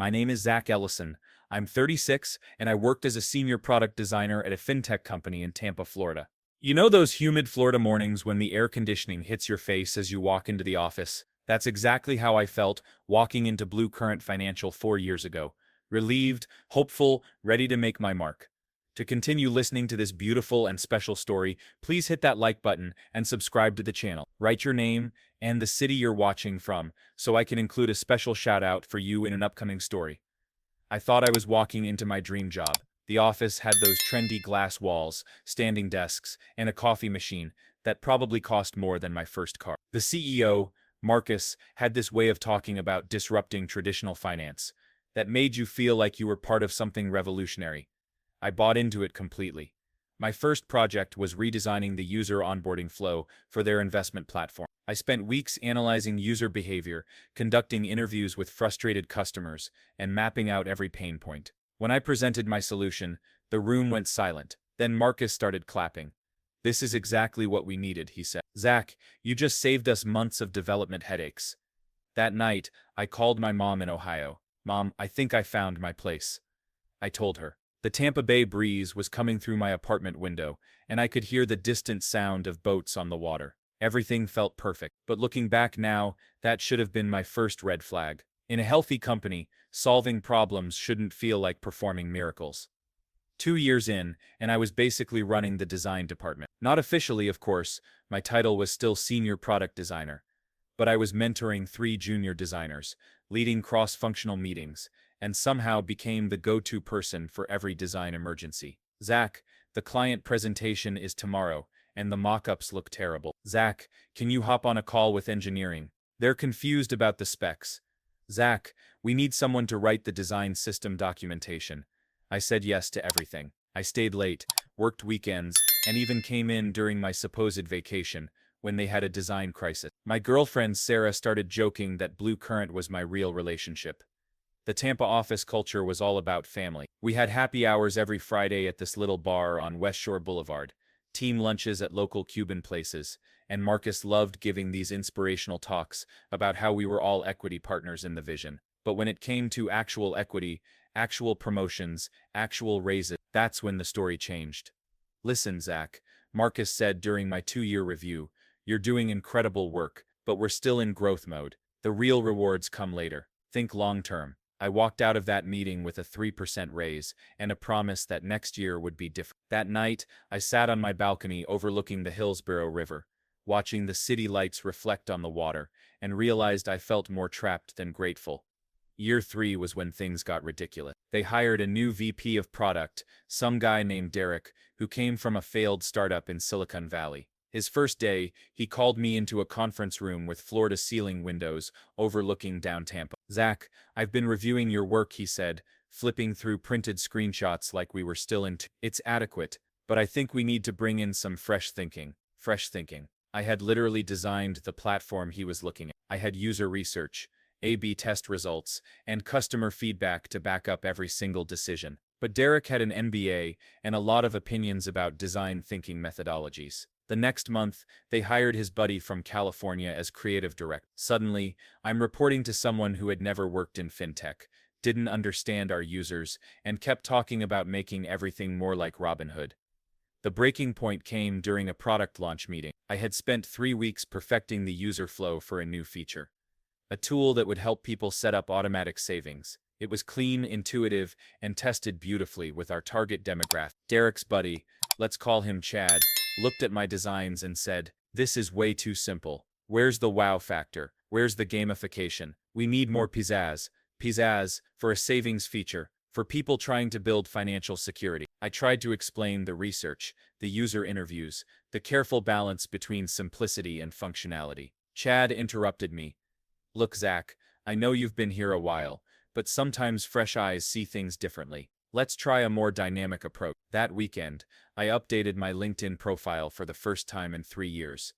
My name is Zach Ellison. I'm 36, and I worked as a senior product designer at a fintech company in Tampa, Florida. You know those humid Florida mornings when the air conditioning hits your face as you walk into the office? That's exactly how I felt walking into Blue Current Financial 4 years ago. Relieved, hopeful, ready to make my mark. To continue listening to this beautiful and special story, please hit that like button and subscribe to the channel. Write your name and the city you're watching from so I can include a special shout out for you in an upcoming story. I thought I was walking into my dream job. The office had those trendy glass walls, standing desks, and a coffee machine that probably cost more than my first car. The CEO, Marcus, had this way of talking about disrupting traditional finance that made you feel like you were part of something revolutionary. I bought into it completely. My first project was redesigning the user onboarding flow for their investment platform. I spent weeks analyzing user behavior, conducting interviews with frustrated customers, and mapping out every pain point. When I presented my solution, the room went silent. Then Marcus started clapping. "This is exactly what we needed," he said. "Zach, you just saved us months of development headaches." That night, I called my mom in Ohio. "Mom, I think I found my place," I told her. The Tampa Bay breeze was coming through my apartment window, and I could hear the distant sound of boats on the water. Everything felt perfect, but looking back now, that should have been my first red flag. In a healthy company, solving problems shouldn't feel like performing miracles. 2 years in, and I was basically running the design department. Not officially, of course, my title was still senior product designer. But I was mentoring 3 junior designers, leading cross-functional meetings, and somehow became the go-to person for every design emergency. "Zach, the client presentation is tomorrow, and the mock-ups look terrible. Zach, can you hop on a call with engineering? They're confused about the specs. Zach, we need someone to write the design system documentation." I said yes to everything. I stayed late, worked weekends, and even came in during my supposed vacation, when they had a design crisis. My girlfriend Sarah started joking that Blue Current was my real relationship. The Tampa office culture was all about family. We had happy hours every Friday at this little bar on West Shore Boulevard, team lunches at local Cuban places, and Marcus loved giving these inspirational talks about how we were all equity partners in the vision. But when it came to actual equity, actual promotions, actual raises, that's when the story changed. "Listen, Zach," Marcus said during my 2-year review, "you're doing incredible work, but we're still in growth mode. The real rewards come later. Think long term." I walked out of that meeting with a 3% raise and a promise that next year would be different. That night, I sat on my balcony overlooking the Hillsborough River, watching the city lights reflect on the water, and realized I felt more trapped than grateful. Year 3 was when things got ridiculous. They hired a new VP of product, some guy named Derek, who came from a failed startup in Silicon Valley. His first day, he called me into a conference room with floor-to-ceiling windows overlooking down Tampa. "Zach, I've been reviewing your work," he said, flipping through printed screenshots like we were still in. "It's adequate, but I think we need to bring in some fresh thinking." Fresh thinking. I had literally designed the platform he was looking at. I had user research, A/B test results, and customer feedback to back up every single decision. But Derek had an MBA and a lot of opinions about design thinking methodologies. The next month, they hired his buddy from California as creative director. Suddenly, I'm reporting to someone who had never worked in fintech, didn't understand our users, and kept talking about making everything more like Robinhood. The breaking point came during a product launch meeting. I had spent 3 weeks perfecting the user flow for a new feature, a tool that would help people set up automatic savings. It was clean, intuitive, and tested beautifully with our target demographic. Derek's buddy, let's call him Chad, looked at my designs and said, "This is way too simple. Where's the wow factor? Where's the gamification? We need more pizzazz. Pizzazz for a savings feature, for people trying to build financial security." I tried to explain the research, the user interviews, the careful balance between simplicity and functionality. Chad interrupted me. "Look, Zach, I know you've been here a while, but sometimes fresh eyes see things differently. Let's try a more dynamic approach." That weekend, I updated my LinkedIn profile for the first time in 3 years.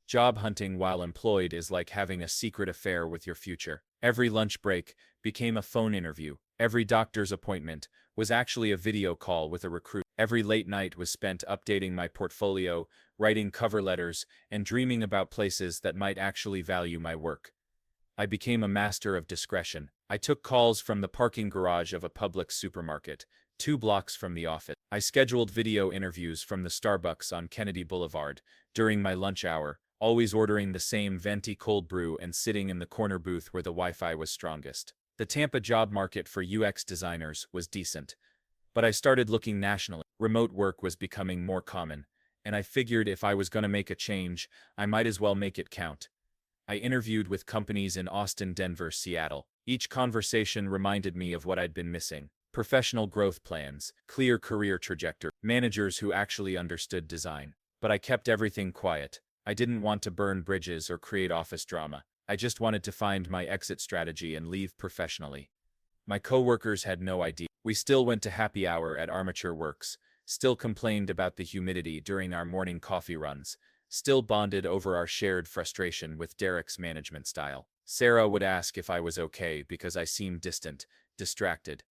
Job hunting while employed is like having a secret affair with your future. Every lunch break became a phone interview. Every doctor's appointment was actually a video call with a recruit. Every late night was spent updating my portfolio, writing cover letters, and dreaming about places that might actually value my work. I became a master of discretion. I took calls from the parking garage of a public supermarket, 2 blocks from the office. I scheduled video interviews from the Starbucks on Kennedy Boulevard during my lunch hour, always ordering the same venti cold brew and sitting in the corner booth where the Wi-Fi was strongest. The Tampa job market for UX designers was decent, but I started looking nationally. Remote work was becoming more common, and I figured if I was going to make a change, I might as well make it count. I interviewed with companies in Austin, Denver, Seattle. Each conversation reminded me of what I'd been missing: professional growth plans, clear career trajectory, managers who actually understood design. But I kept everything quiet. I didn't want to burn bridges or create office drama. I just wanted to find my exit strategy and leave professionally. My coworkers had no idea. We still went to happy hour at Armature Works, still complained about the humidity during our morning coffee runs, still bonded over our shared frustration with Derek's management style. Sarah would ask if I was okay because I seemed distant, distracted.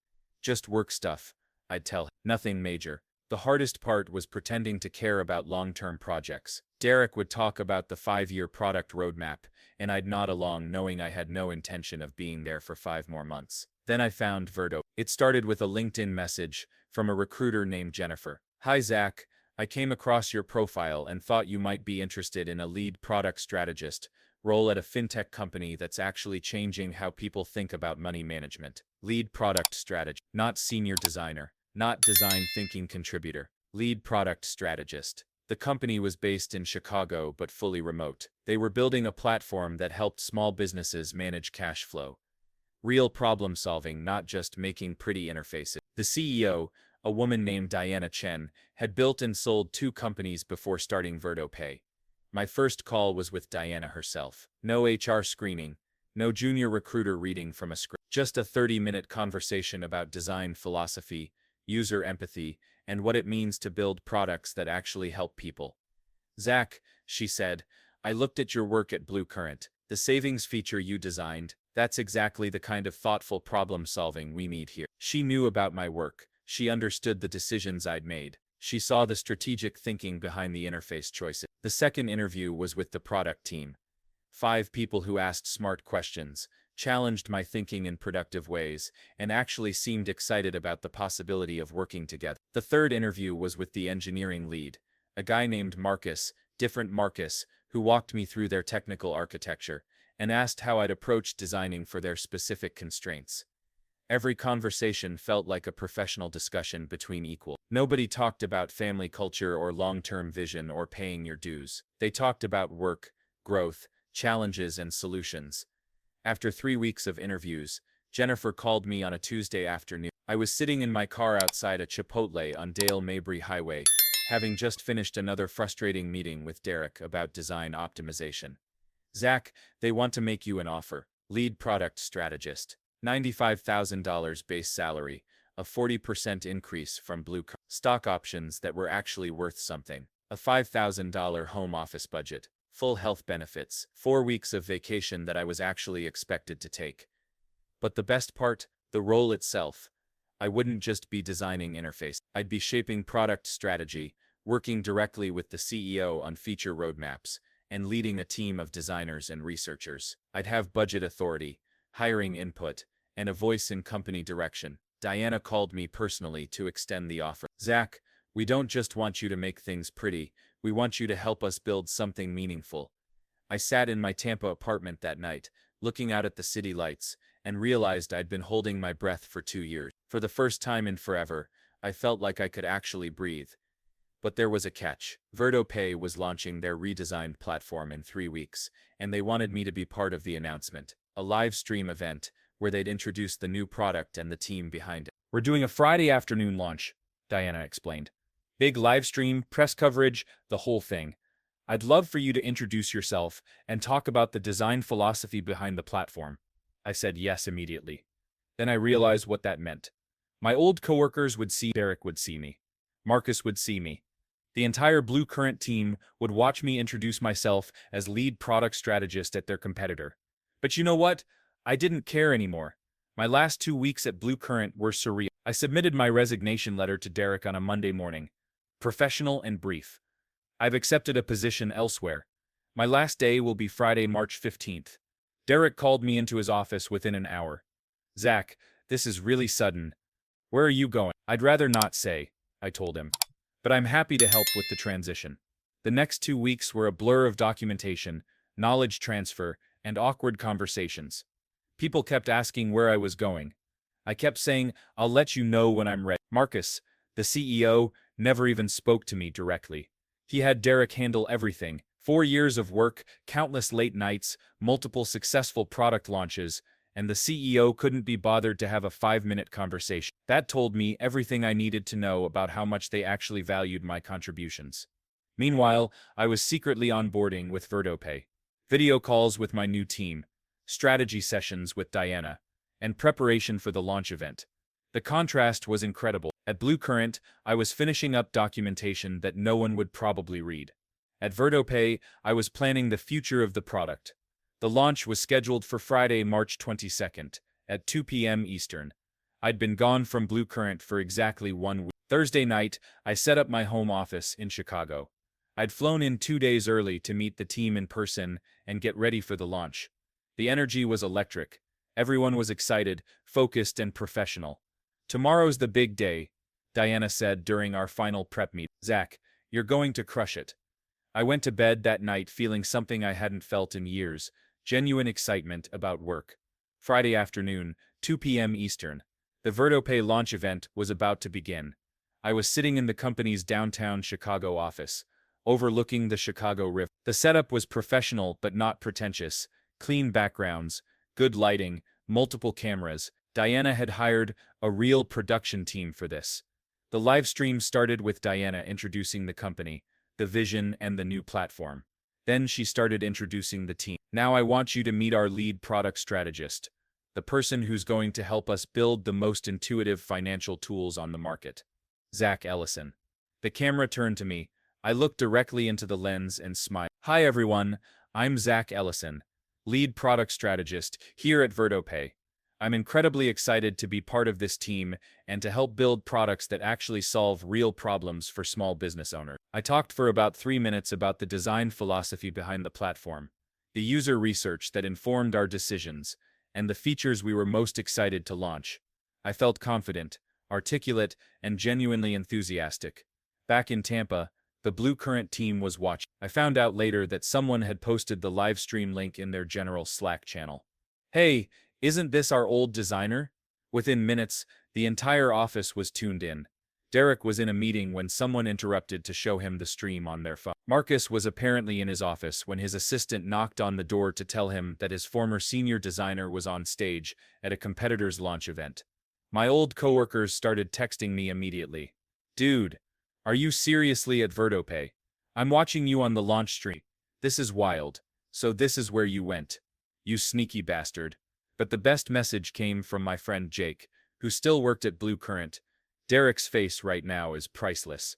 Just work stuff, I'd tell her. Nothing major. The hardest part was pretending to care about long-term projects. Derek would talk about the 5-year product roadmap, and I'd nod along knowing I had no intention of being there for 5 more months. Then I found Verdo. It started with a LinkedIn message from a recruiter named Jennifer. "Hi Zach, I came across your profile and thought you might be interested in a lead product strategist role at a fintech company that's actually changing how people think about money management. Lead product strategist, not senior designer, not design thinking contributor. Lead product strategist." The company was based in Chicago but fully remote. They were building a platform that helped small businesses manage cash flow. Real problem solving, not just making pretty interfaces. The CEO, a woman named Diana Chen, had built and sold 2 companies before starting VerdoPay. My first call was with Diana herself. No HR screening, no junior recruiter reading from a script. Just a 30-minute conversation about design philosophy, user empathy, and what it means to build products that actually help people. "Zach," she said, "I looked at your work at Bluecurrent. The savings feature you designed, that's exactly the kind of thoughtful problem solving we need here." She knew about my work. She understood the decisions I'd made. She saw the strategic thinking behind the interface choices. The second interview was with the product team. 5 people who asked smart questions, challenged my thinking in productive ways, and actually seemed excited about the possibility of working together. The third interview was with the engineering lead, a guy named Marcus, different Marcus, who walked me through their technical architecture and asked how I'd approach designing for their specific constraints. Every conversation felt like a professional discussion between equals. Nobody talked about family culture or long-term vision or paying your dues. They talked about work, growth, challenges, and solutions. After 3 weeks of interviews, Jennifer called me on a Tuesday afternoon. I was sitting in my car outside a Chipotle on Dale Mabry Highway, having just finished another frustrating meeting with Derek about design optimization. "Zach, they want to make you an offer. Lead product strategist. $95,000 base salary, a 40% increase from Bluecurrent. Stock options that were actually worth something. A $5,000 home office budget. Full health benefits. 4 weeks of vacation that I was actually expected to take. But the best part, the role itself. I wouldn't just be designing interface. I'd be shaping product strategy, working directly with the CEO on feature roadmaps, and leading a team of designers and researchers. I'd have budget authority, hiring input, and a voice in company direction. Diana called me personally to extend the offer. "Zach, we don't just want you to make things pretty, we want you to help us build something meaningful." I sat in my Tampa apartment that night, looking out at the city lights, and realized I'd been holding my breath for 2 years. For the first time in forever, I felt like I could actually breathe. But there was a catch. VerdoPay was launching their redesigned platform in 3 weeks, and they wanted me to be part of the announcement, a live stream event where they'd introduce the new product and the team behind it. "We're doing a Friday afternoon launch," Diana explained. "Big live stream, press coverage, the whole thing. I'd love for you to introduce yourself and talk about the design philosophy behind the platform." I said yes immediately. Then I realized what that meant. My old coworkers would see Derek would see me. Marcus would see me. The entire Bluecurrent team would watch me introduce myself as lead product strategist at their competitor. But you know what? I didn't care anymore. My last 2 weeks at Bluecurrent were surreal. I submitted my resignation letter to Derek on a Monday morning. Professional and brief. "I've accepted a position elsewhere. My last day will be Friday, March 15th. Derek called me into his office within an hour. Zach, this is really sudden. Where are you going? I'd rather not say, I told him. But I'm happy to help with the transition. The next 2 weeks were a blur of documentation, knowledge transfer, and awkward conversations. People kept asking where I was going. I kept saying, I'll let you know when I'm ready. Marcus, the CEO, never even spoke to me directly. He had Derek handle everything. 4 years of work, countless late nights, multiple successful product launches, and the CEO couldn't be bothered to have a 5-minute conversation. That told me everything I needed to know about how much they actually valued my contributions. Meanwhile, I was secretly onboarding with VerdoPay. Video calls with my new team, strategy sessions with Diana, and preparation for the launch event. The contrast was incredible. At Bluecurrent, I was finishing up documentation that no one would probably read. At VerdoPay, I was planning the future of the product. The launch was scheduled for Friday, March 22nd, at 2 p.m. Eastern. I'd been gone from Bluecurrent for exactly 1 week. Thursday night, I set up my home office in Chicago. I'd flown in 2 days early to meet the team in person and get ready for the launch. The energy was electric. Everyone was excited, focused, and professional. Tomorrow's the big day, Diana said during our final prep meeting. Zach, you're going to crush it. I went to bed that night feeling something I hadn't felt in years, genuine excitement about work. Friday afternoon, 2 p.m. Eastern. The VerdoPay launch event was about to begin. I was sitting in the company's downtown Chicago office, overlooking the Chicago River. The setup was professional but not pretentious. Clean backgrounds, good lighting, multiple cameras. Diana had hired a real production team for this. The live stream started with Diana introducing the company, the vision, and the new platform. Then she started introducing the team. Now I want you to meet our lead product strategist, the person who's going to help us build the most intuitive financial tools on the market. Zach Ellison. The camera turned to me. I looked directly into the lens and smiled. Hi everyone, I'm Zach Ellison, lead product strategist here at VerdoPay. I'm incredibly excited to be part of this team and to help build products that actually solve real problems for small business owners. I talked for about 3 minutes about the design philosophy behind the platform, the user research that informed our decisions, and the features we were most excited to launch. I felt confident, articulate, and genuinely enthusiastic. Back in Tampa, the Bluecurrent team was watching. I found out later that someone had posted the live stream link in their general Slack channel. Hey, isn't this our old designer? Within minutes, the entire office was tuned in. Derek was in a meeting when someone interrupted to show him the stream on their phone. Marcus was apparently in his office when his assistant knocked on the door to tell him that his former senior designer was on stage at a competitor's launch event. My old coworkers started texting me immediately. Dude, are you seriously at VerdoPay? I'm watching you on the launch stream. This is wild. So this is where you went. You sneaky bastard. But the best message came from my friend Jake, who still worked at Bluecurrent. Derek's face right now is priceless.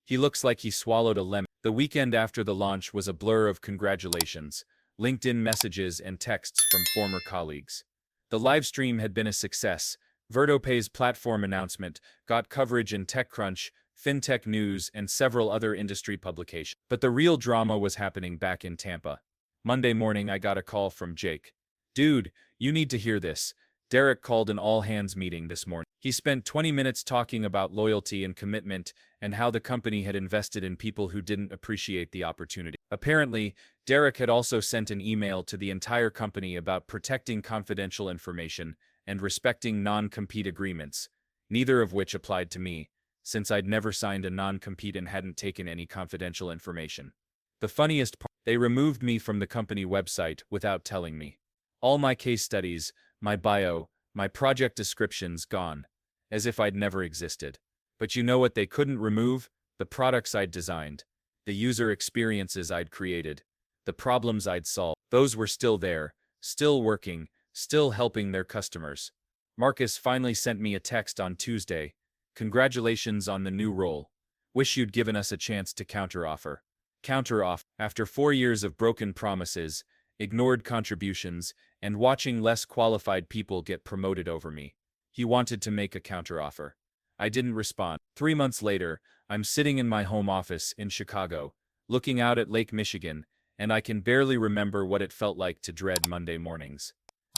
He looks like he swallowed a lemon. The weekend after the launch was a blur of congratulations, LinkedIn messages, and texts from former colleagues. The live stream had been a success. VerdoPay's platform announcement got coverage in TechCrunch, FinTech News, and several other industry publications. But the real drama was happening back in Tampa. Monday morning, I got a call from Jake. Dude, you need to hear this. Derek called an all-hands meeting this morning. He spent 20 minutes talking about loyalty and commitment and how the company had invested in people who didn't appreciate the opportunity. Apparently, Derek had also sent an email to the entire company about protecting confidential information and respecting non-compete agreements, neither of which applied to me, since I'd never signed a non-compete and hadn't taken any confidential information. The funniest part, they removed me from the company website without telling me. All my case studies, my bio, my project descriptions gone, as if I'd never existed. But you know what they couldn't remove? The products I'd designed, the user experiences I'd created, the problems I'd solved. Those were still there, still working, still helping their customers. Marcus finally sent me a text on Tuesday. Congratulations on the new role. Wish you'd given us a chance to counteroffer. Counteroffer. After 4 years of broken promises, ignored contributions, and watching less qualified people get promoted over me, he wanted to make a counteroffer. I didn't respond. 3 months later, I'm sitting in my home office in Chicago, looking out at Lake Michigan, and I can barely remember what it felt like to dread Monday mornings.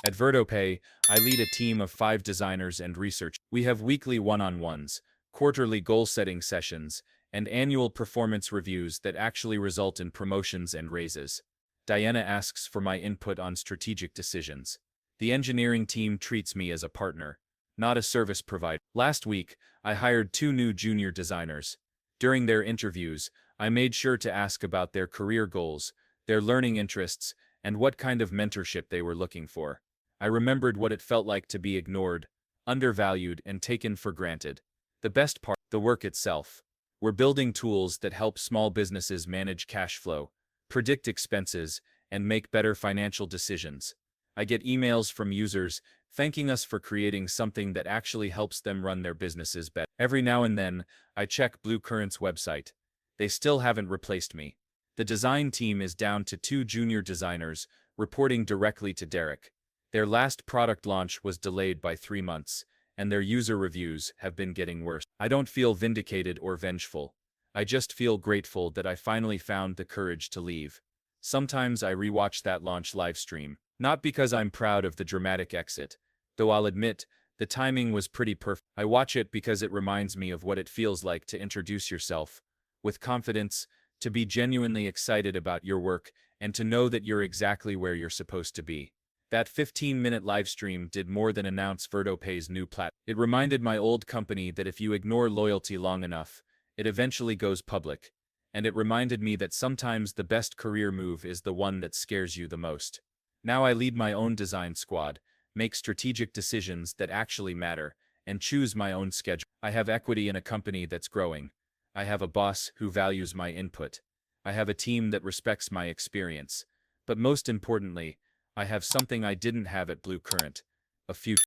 At VerdoPay, I lead a team of 5 designers and research. We have weekly one-on-ones, quarterly goal-setting sessions, and annual performance reviews that actually result in promotions and raises. Diana asks for my input on strategic decisions. The engineering team treats me as a partner, not a service provider. Last week, I hired 2 new junior designers. During their interviews, I made sure to ask about their career goals, their learning interests, and what kind of mentorship they were looking for. I remembered what it felt like to be ignored, undervalued, and taken for granted. The best part, the work itself. We're building tools that help small businesses manage cash flow, predict expenses, and make better financial decisions. I get emails from users thanking us for creating something that actually helps them run their businesses better. Every now and then, I check Blue Current's website. They still haven't replaced me. The design team is down to 2 junior designers, reporting directly to Derek. Their last product launch was delayed by 3 months, and their user reviews have been getting worse. I don't feel vindicated or vengeful. I just feel grateful that I finally found the courage to leave. Sometimes I rewatch that launch livestream, not because I'm proud of the dramatic exit, though I'll admit, the timing was pretty perfect. I watch it because it reminds me of what it feels like to introduce yourself with confidence, to be genuinely excited about your work, and to know that you're exactly where you're supposed to be. That 15-minute livestream did more than announce VerdoPay's new platform. It reminded my old company that if you ignore loyalty long enough, it eventually goes public. And it reminded me that sometimes the best career move is the one that scares you the most. Now I lead my own design squad, make strategic decisions that actually matter, and choose my own schedule. I have equity in a company that's growing. I have a boss who values my input. I have a team that respects my experience. But most importantly, I have something I didn't have at Blue Current: a future.